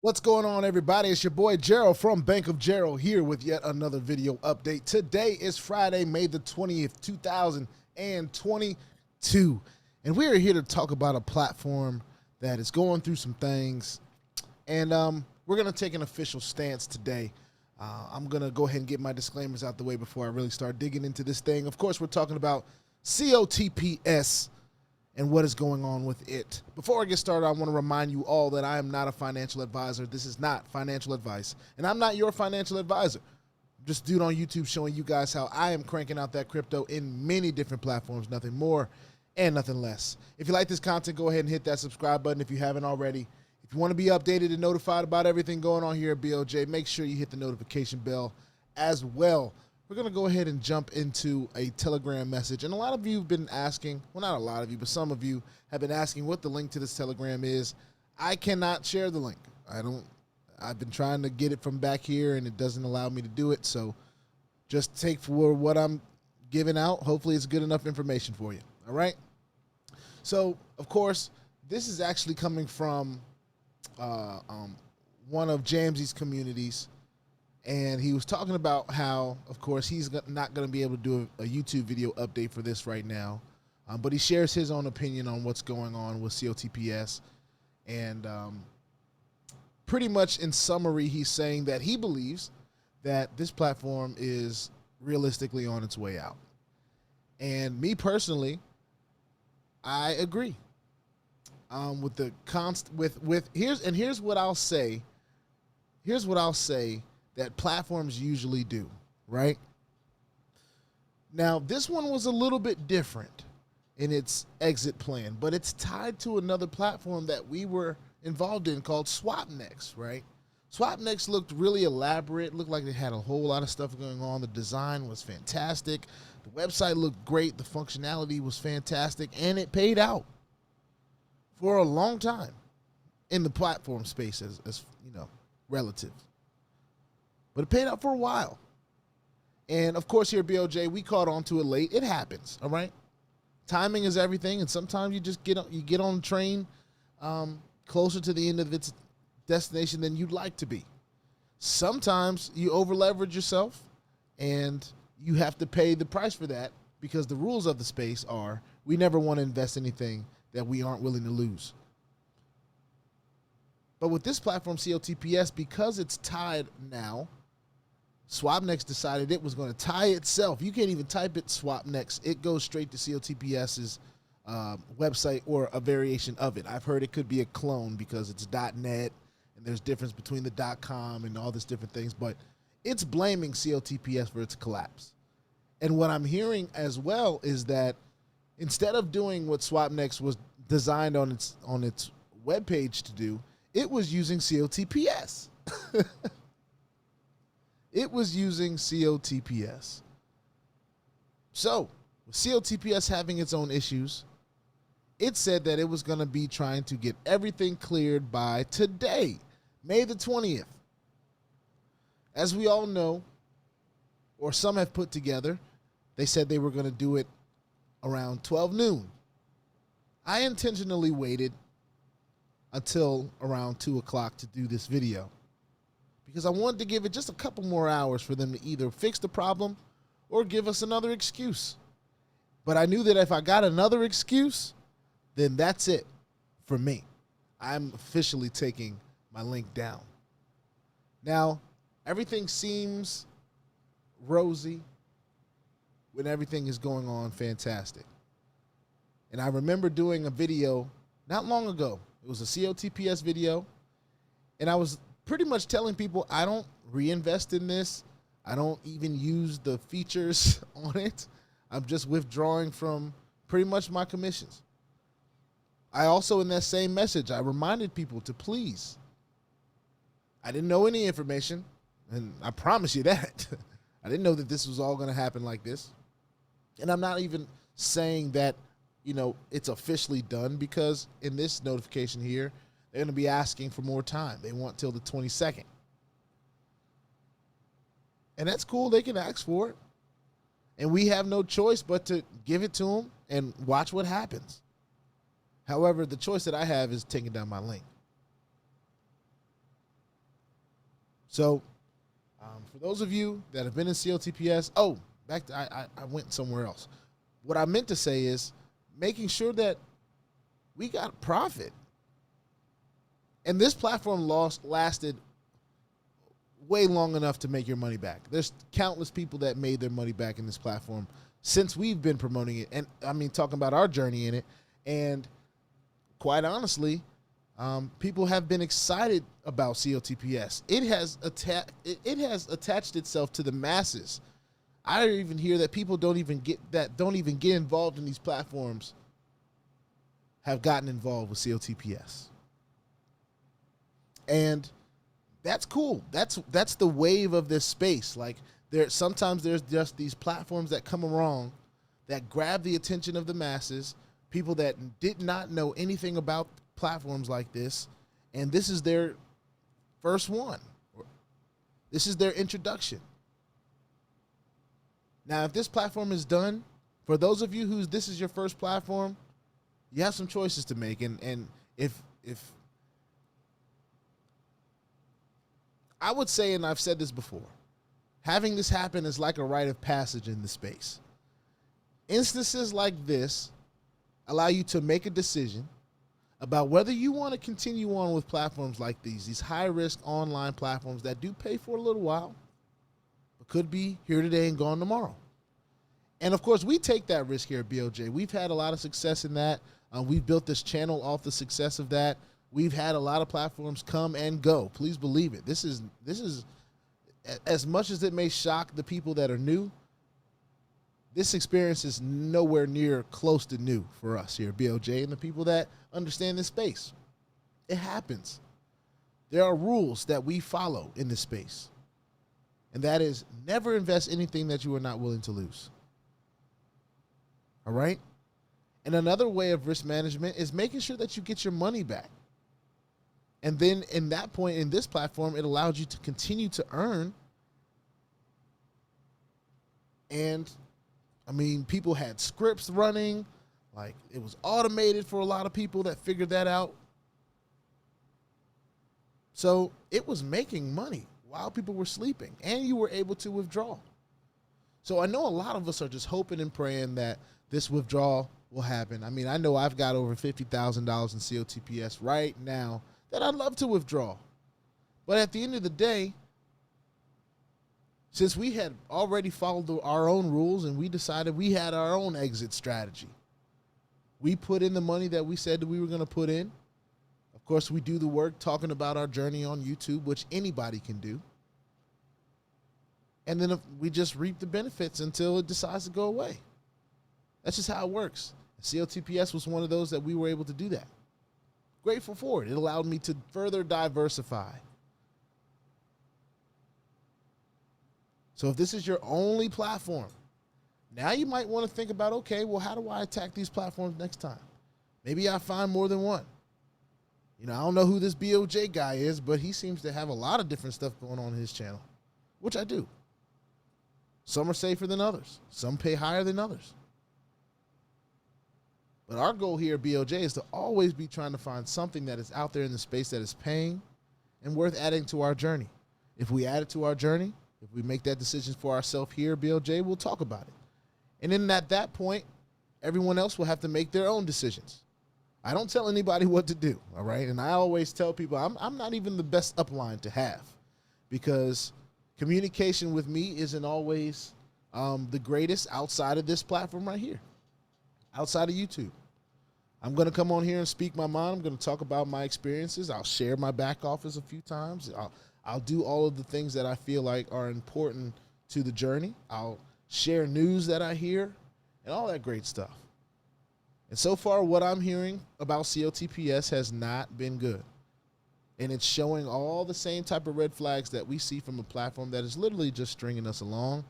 What's going on, everybody? It's your boy Gerald from Bank of Gerald here with yet another video update. Today is Friday, May the 20th, 2022. And we are here to talk about a platform that is going through some things. And we're going to take an official stance today. I'm going to go ahead and get my disclaimers out the way before I really start digging into this thing. Of course, we're talking about COTPS and what is going on with it. Before I get started, I want to remind you all that I am not a financial advisor. This is not financial advice, and I'm not your financial advisor. I'm just a dude on YouTube showing you guys how I am cranking out that crypto in many different platforms, nothing more and nothing less. If you like this content, go ahead and hit that subscribe button if you haven't already. If you want to be updated and notified about everything going on here at BOJ, make sure you hit the notification bell as well. We're going to go ahead and jump into a Telegram message. And a lot of you have been asking, well, not a lot of you, but some of you have been asking what the link to this Telegram is. I cannot share the link. I've been trying to get it from back here and it doesn't allow me to do it. So just take for what I'm giving out. Hopefully it's good enough information for you. All right. So of course, this is actually coming from one of Jamsy's communities. And he was talking about how, of course, he's not going to be able to do a YouTube video update for this right now. But he shares his own opinion on what's going on with COTPS. And pretty much in summary, he's saying that he believes that this platform is realistically on its way out. And me personally, I agree. With the here's what I'll say. Here's what I'll say that platforms usually do, right? Now, this one was a little bit different in its exit plan, but it's tied to another platform that we were involved in called Swapnex, right? Swapnex looked really elaborate, looked like they had a whole lot of stuff going on. The design was fantastic. The website looked great. The functionality was fantastic, and it paid out for a long time in the platform space as you know, relative. But it paid out for a while. And of course, here at BOJ, we caught on to it late. It happens, all right? Timing is everything, and sometimes you just get on the train closer to the end of its destination than you'd like to be. Sometimes you over-leverage yourself, and you have to pay the price for that because the rules of the space are we never want to invest anything that we aren't willing to lose. But with this platform, COTPS, because it's tied now, Swapnex decided it was going to tie itself. You can't even type it Swapnex. It goes straight to COTPS's website or a variation of it. I've heard it could be a clone because it's .net and there's difference between the .com and all these different things. But it's blaming COTPS for its collapse. And what I'm hearing as well is that instead of doing what Swapnex was designed on its webpage to do, it was using COTPS. It was using COTPS. So, with COTPS having its own issues, it said that it was going to be trying to get everything cleared by today, May the 20th. As we all know, or some have put together, they said they were going to do it around 12 noon. I intentionally waited until around 2 o'clock to do this video because I wanted to give it just a couple more hours for them to either fix the problem or give us another excuse. But I knew that if I got another excuse, then that's it for me. I'm officially taking my link down. Now, everything seems rosy when everything is going on fantastic. And I remember doing a video not long ago. It was a COTPS video, and I was pretty much telling people I don't reinvest in this. I don't even use the features on it. I'm just withdrawing from pretty much my commissions. I also, in that same message, I reminded people to please. I didn't know any information, and I promise you that. I didn't know that this was all going to happen like this. And I'm not even saying that, you know, it's officially done because in this notification here, they're going to be asking for more time. They want till the 22nd. And that's cool. They can ask for it. And we have no choice but to give it to them and watch what happens. However, the choice that I have is taking down my link. So for those of you that have been in COTPS, back to I went somewhere else. What I meant to say is making sure that we got profit. And this platform lasted way long enough to make your money back. There's countless people that made their money back in this platform since we've been promoting it. And I mean, talking about our journey in it. And quite honestly, people have been excited about COTPS. It has attached itself to the masses. I even hear that people don't even get involved in these platforms have gotten involved with COTPS. And that's cool. That's the wave of this space. Like sometimes there's just these platforms that come along that grab the attention of the masses, people that did not know anything about platforms like this, and this is their first one. This is their introduction. Now, if this platform is done, for those of you this is your first platform, you have some choices to make. And if I would say, and I've said this before, having this happen is like a rite of passage in the space. Instances like this allow you to make a decision about whether you want to continue on with platforms like these high-risk online platforms that do pay for a little while, but could be here today and gone tomorrow. And of course, we take that risk here at BOJ. We've had a lot of success in that. We've built this channel off the success of that. We've had a lot of platforms come and go. Please believe it. This is as much as it may shock the people that are new, this experience is nowhere near close to new for us here at BOJ and the people that understand this space. It happens. There are rules that we follow in this space. And that is never invest anything that you are not willing to lose. All right? And another way of risk management is making sure that you get your money back. And then in that point in this platform, it allows you to continue to earn. And I mean, people had scripts running, like it was automated for a lot of people that figured that out. So it was making money while people were sleeping, and you were able to withdraw. So I know a lot of us are just hoping and praying that this withdrawal will happen. I mean, I know I've got over $50,000 in COTPS right now that I'd love to withdraw. But at the end of the day, since we had already followed our own rules and we decided we had our own exit strategy, we put in the money that we said that we were going to put in. Of course, we do the work talking about our journey on YouTube, which anybody can do. And then we just reap the benefits until it decides to go away. That's just how it works. COTPS was one of those that we were able to do that. Grateful for it. It allowed me to further diversify. So if this is your only platform, now you might want to think about, okay, well, how do I attack these platforms next time? Maybe I find more than one. You know, I don't know who this BOJ guy is, but he seems to have a lot of different stuff going on in his channel, which I do. Some are safer than others. Some pay higher than others. But our goal here at BOJ is to always be trying to find something that is out there in the space that is paying and worth adding to our journey. If we add it to our journey, if we make that decision for ourselves here at BOJ, we'll talk about it. And then at that point, everyone else will have to make their own decisions. I don't tell anybody what to do, all right? And I always tell people I'm not even the best upline to have, because communication with me isn't always the greatest outside of this platform right here, outside of YouTube. I'm going to come on here and speak my mind. I'm going to talk about my experiences. I'll share my back office a few times. I'll do all of the things that I feel like are important to the journey. I'll share news that I hear and all that great stuff. And so far, what I'm hearing about COTPS has not been good. And it's showing all the same type of red flags that we see from a platform that is literally just stringing us along.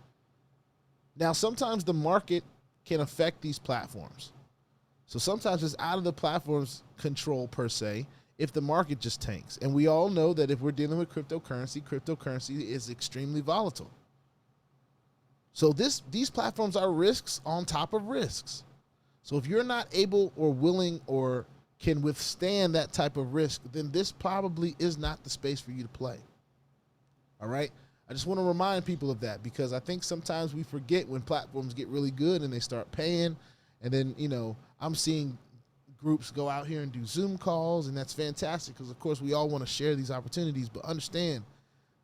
Now, sometimes the market can affect these platforms. So sometimes it's out of the platform's control per se if the market just tanks. And we all know that if we're dealing with cryptocurrency is extremely volatile. So these platforms are risks on top of risks. So if you're not able or willing or can withstand that type of risk, then this probably is not the space for you to play. All right. I just want to remind people of that because I think sometimes we forget when platforms get really good and they start paying. And then, I'm seeing groups go out here and do Zoom calls, and that's fantastic because, of course, we all want to share these opportunities. But understand,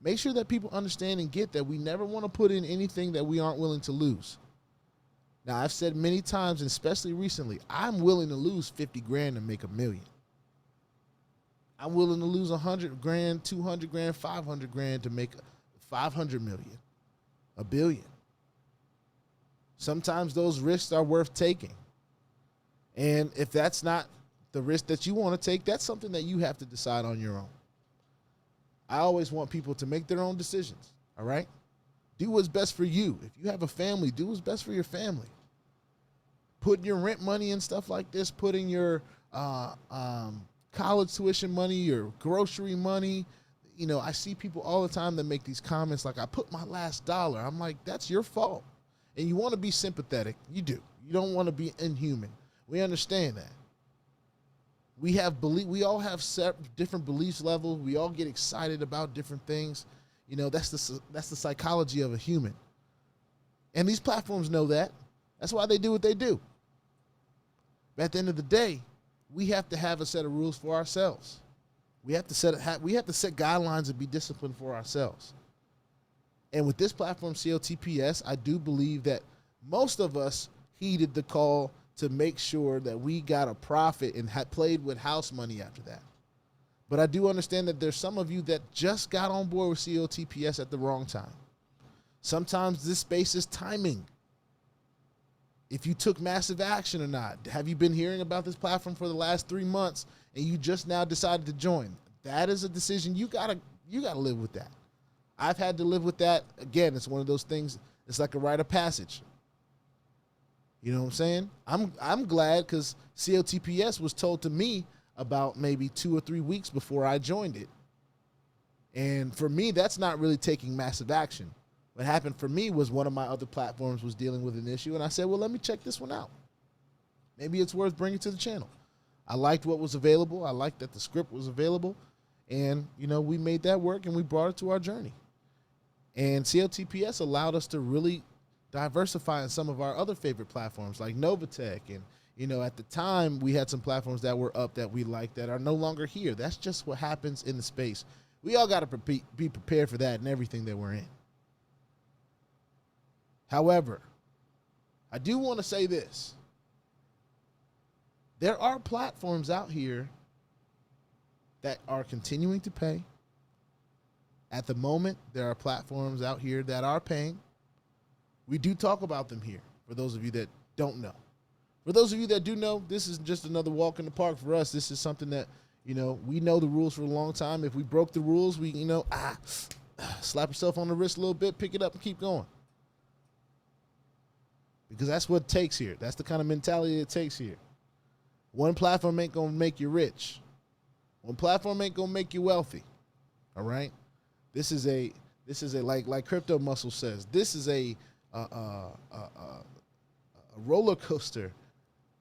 make sure that people understand and get that we never want to put in anything that we aren't willing to lose. Now, I've said many times, and especially recently, I'm willing to lose 50 grand to make $1 million. I'm willing to lose 100 grand, 200 grand, 500 grand to make 500 million, $1 billion. Sometimes those risks are worth taking. And if that's not the risk that you want to take, that's something that you have to decide on your own. I always want people to make their own decisions, all right? Do what's best for you. If you have a family, do what's best for your family. Putting your rent money and stuff like this, putting your college tuition money, your grocery money. I see people all the time that make these comments like, I put my last dollar. I'm like, that's your fault. And you want to be sympathetic. You do. You don't want to be inhuman. We understand that. We all have different beliefs levels. We all get excited about different things. That's the psychology of a human. And these platforms know that. That's why they do what they do. But at the end of the day, we have to have a set of rules for ourselves. We have to set guidelines and be disciplined for ourselves. And with this platform, COTPS, I do believe that most of us heeded the call to make sure that we got a profit and played with house money after that. But I do understand that there's some of you that just got on board with COTPS at the wrong time. Sometimes this space is timing. If you took massive action or not. Have you been hearing about this platform for the last 3 months and you just now decided to join? That is a decision. You gotta live with that. I've had to live with that. Again, it's one of those things. It's like a rite of passage. You know what I'm saying? I'm glad because COTPS was told to me about maybe 2 or 3 weeks before I joined it. And for me, that's not really taking massive action. What happened for me was one of my other platforms was dealing with an issue, and I said, well, let me check this one out. Maybe it's worth bringing to the channel. I liked what was available. I liked that the script was available. And, we made that work, and we brought it to our journey. And COTPS allowed us to really diversify in some of our other favorite platforms like NOVATECH. And, at the time, we had some platforms that were up that we liked that are no longer here. That's just what happens in the space. We all got to be prepared for that and everything that we're in. However, I do want to say this. There are platforms out here that are continuing to pay. At the moment, there are platforms out here that are paying. We do talk about them here, for those of you that don't know. For those of you that do know, this is just another walk in the park for us. This is something that, we know the rules for a long time. If we broke the rules, we, slap yourself on the wrist a little bit, pick it up, and keep going. Because that's what it takes here. That's the kind of mentality it takes here. One platform ain't going to make you rich. One platform ain't going to make you wealthy. All right? This is a like Crypto Muscle says, this is a roller coaster.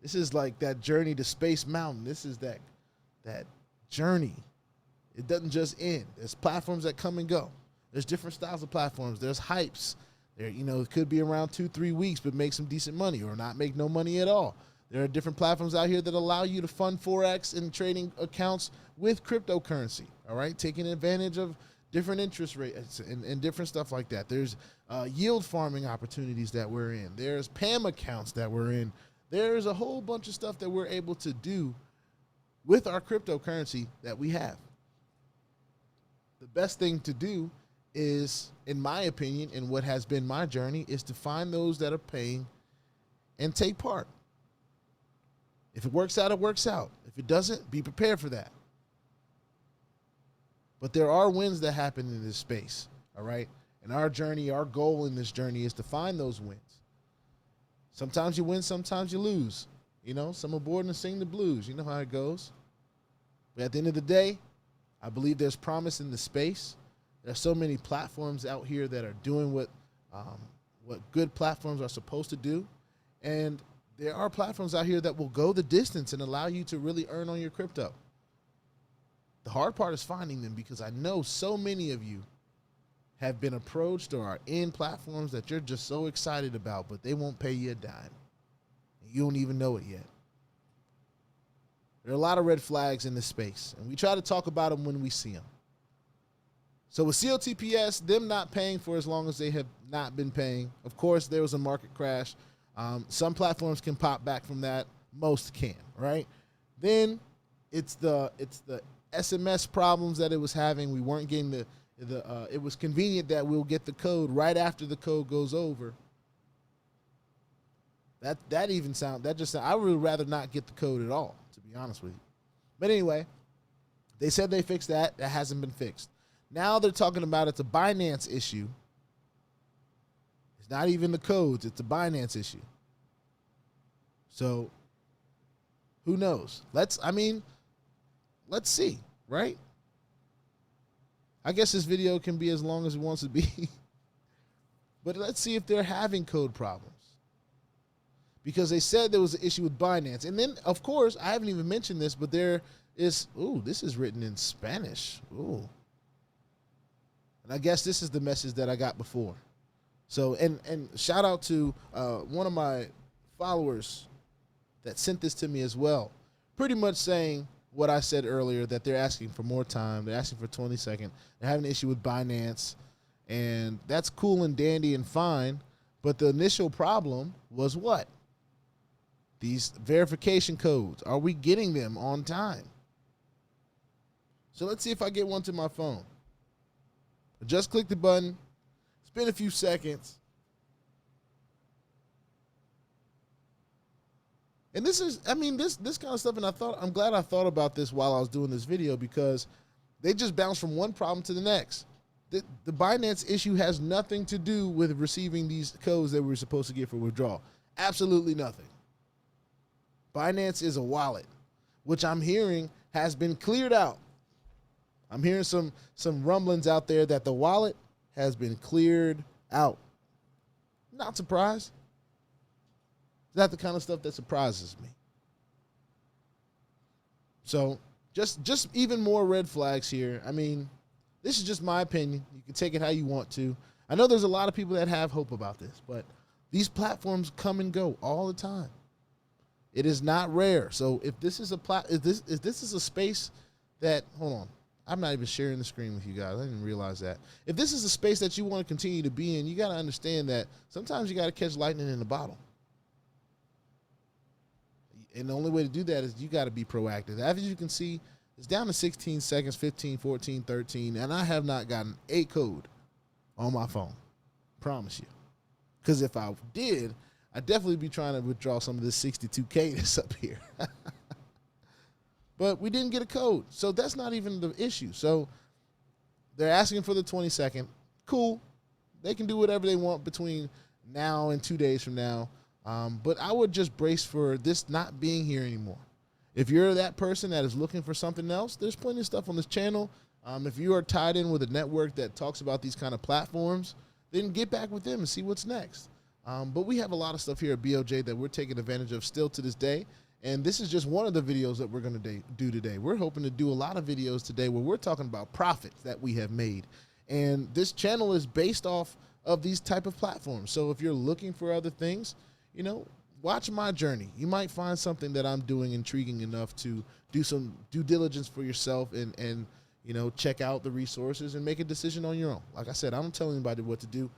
This is like that journey to Space Mountain. This is that journey. It doesn't just end. There's platforms that come and go. There's different styles of platforms. There's hypes. There, it could be around 2-3 weeks, but make some decent money or not make no money at all. There are different platforms out here that allow you to fund Forex and trading accounts with cryptocurrency, all right? Taking advantage of different interest rates and different stuff like that. There's yield farming opportunities that we're in. There's PAM accounts that we're in. There's a whole bunch of stuff that we're able to do with our cryptocurrency that we have. The best thing to do is, in my opinion, and what has been my journey, is to find those that are paying and take part. If it works out, it works out. If it doesn't, be prepared for that. But there are wins that happen in this space, all right? And our journey, our goal in this journey is to find those wins. Sometimes you win, sometimes you lose. Some are born to sing the blues. You know how it goes. But at the end of the day, I believe there's promise in the space. There's so many platforms out here that are doing what good platforms are supposed to do. And there are platforms out here that will go the distance and allow you to really earn on your crypto. The hard part is finding them, because I know so many of you have been approached or are in platforms that you're just so excited about, but they won't pay you a dime. You don't even know it yet. There are a lot of red flags in this space, and we try to talk about them when we see them. So with COTPS, them not paying for as long as they have not been paying, of course, there was a market crash. Some platforms can pop back from that. Most can, right? Then it's the SMS problems that it was having. We weren't getting it was convenient that we'll get the code right after the code goes over. I would rather not get the code at all, to be honest with you. But anyway, they said they fixed that. That hasn't been fixed. Now they're talking about it's a Binance issue. It's not even the codes. It's a Binance issue. So who knows? Let's see, right? I guess this video can be as long as it wants to be. But let's see if they're having code problems. Because they said there was an issue with Binance. And then, of course, I haven't even mentioned this, but there is, this is written in Spanish. And I guess this is the message that I got before. So, and shout out to one of my followers that sent this to me as well. Pretty much saying what I said earlier, that they're asking for more time. They're asking for 20 seconds. They're having an issue with Binance. And that's cool and dandy and fine. But the initial problem was what? These verification codes. Are we getting them on time? So let's see if I get one to my phone. I just click the button. It's been a few seconds. And this is, this kind of stuff, and I'm glad I thought about this while I was doing this video, because they just bounce from one problem to the next. The Binance issue has nothing to do with receiving these codes that we're supposed to get for withdrawal. Absolutely nothing. Binance is a wallet, which I'm hearing has been cleared out. I'm hearing some rumblings out there that the wallet has been cleared out. Not surprised. That's the kind of stuff that surprises me. So just even more red flags here. This is just my opinion. You can take it how you want to. I know there's a lot of people that have hope about this, but these platforms come and go all the time. It is not rare. So if this is if this is a space that, hold on, I'm not even sharing the screen with you guys. I didn't realize that. If this is a space that you want to continue to be in, you got to understand that sometimes you got to catch lightning in a bottle. And the only way to do that is you got to be proactive. As you can see, it's down to 16 seconds, 15, 14, 13, and I have not gotten a code on my phone. Promise you. Because if I did, I'd definitely be trying to withdraw some of this 62K that's up here. But we didn't get a code, so that's not even the issue. So they're asking for the 22nd. Cool. They can do whatever they want between now and 2 days from now. But I would just brace for this not being here anymore. If you're that person that is looking for something else, there's plenty of stuff on this channel. If you are tied in with a network that talks about these kind of platforms, then get back with them and see what's next. But we have a lot of stuff here at BOJ that we're taking advantage of still to this day. And this is just one of the videos that we're going to do today. We're hoping to do a lot of videos today where we're talking about profits that we have made. And this channel is based off of these type of platforms. So if you're looking for other things, watch my journey. You might find something that I'm doing intriguing enough to do some due diligence for yourself and check out the resources and make a decision on your own. Like I said, I don't tell anybody what to do.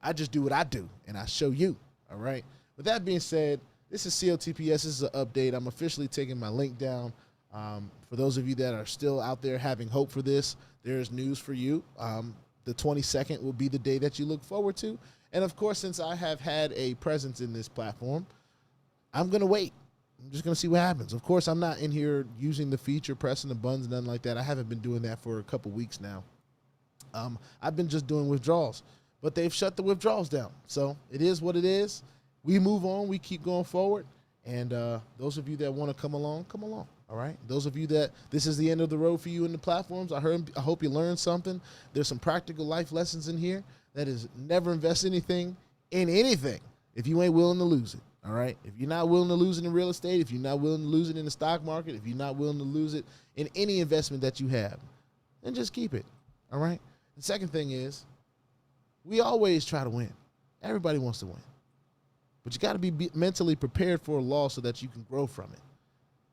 I just do what I do, and I show you, all right? With that being said, this is COTPS. This is an update. I'm officially taking my link down. For those of you that are still out there having hope for this, there's news for you. The 22nd will be the day that you look forward to. And, of course, since I have had a presence in this platform, I'm going to wait. I'm just going to see what happens. Of course, I'm not in here using the feature, pressing the buttons, nothing like that. I haven't been doing that for a couple weeks now. I've been just doing withdrawals. But they've shut the withdrawals down. So it is what it is. We move on. We keep going forward. And those of you that want to come along, all right? Those of you that this is the end of the road for you in the platforms, I hope you learned something. There's some practical life lessons in here. That is, never invest anything in anything if you ain't willing to lose it, all right? If you're not willing to lose it in real estate, if you're not willing to lose it in the stock market, if you're not willing to lose it in any investment that you have, then just keep it, all right? The second thing is, We always try to win. Everybody wants to win. But you got to be mentally prepared for a loss so that you can grow from it.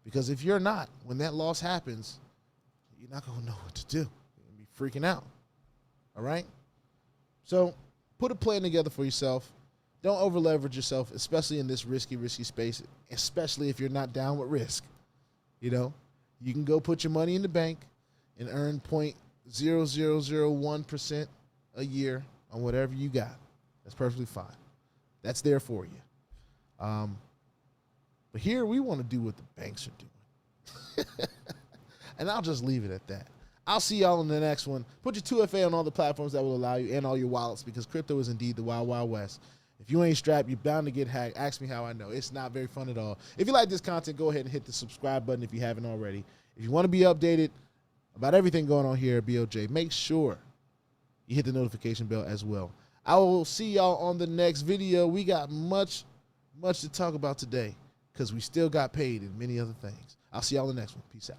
Because if you're not, when that loss happens, you're not going to know what to do. You're going to be freaking out. All right? So put a plan together for yourself. Don't over leverage yourself, especially in this risky space, especially if you're not down with risk. You know, you can go put your money in the bank and earn 0.0001% a year on whatever you got. That's perfectly fine. That's there for you. But here we want to do what the banks are doing. And I'll just leave it at that. I'll see y'all in the next one. Put your 2FA on all the platforms that will allow you and all your wallets, because crypto is indeed the wild, wild west. If you ain't strapped, you're bound to get hacked. Ask me how I know. It's not very fun at all. If you like this content, go ahead and hit the subscribe button if you haven't already. If you want to be updated about everything going on here at BOJ, make sure you hit the notification bell as well. I will see y'all on the next video. We got much to talk about today because we still got paid and many other things. I'll see y'all in the next one. Peace out.